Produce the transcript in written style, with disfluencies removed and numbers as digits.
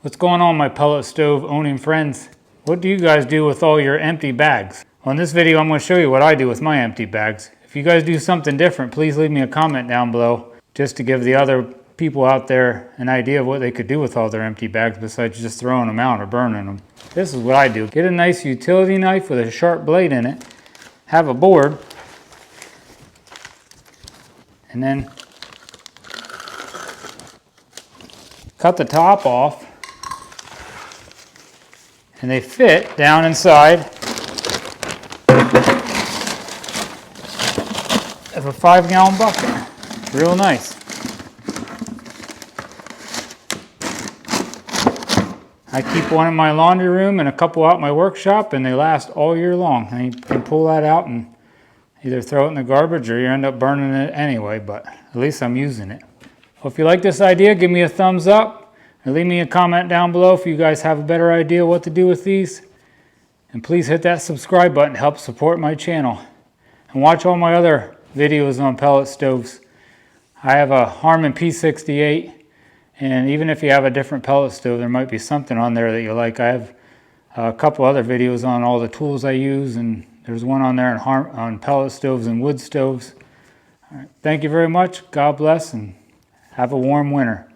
What's going on, my pellet stove owning friends? What do you guys do with all your empty bags? Well, in this video, I'm going to show you what I do with my empty bags. If you guys do something different, please leave me a comment down below just to give the other people out there an idea of what they could do with all their empty bags besides just throwing them out or burning them. This is what I do. Get a nice utility knife with a sharp blade in it. Have a board. And then cut the top off. And they fit down inside of a 5-gallon bucket. Real nice. I keep one in my laundry room and a couple out in my workshop, and they last all year long. And you can pull that out and either throw it in the garbage or you end up burning it anyway, but at least I'm using it. Well, if you like this idea, give me a thumbs up. And leave me a comment down below if you guys have a better idea what to do with these. And please hit that subscribe button to help support my channel. And watch all my other videos on pellet stoves. I have a Harman P68. And even if you have a different pellet stove, there might be something on there that you like. I have a couple other videos on all the tools I use. And there's one on there on pellet stoves and wood stoves. All right, thank you very much. God bless and have a warm winter.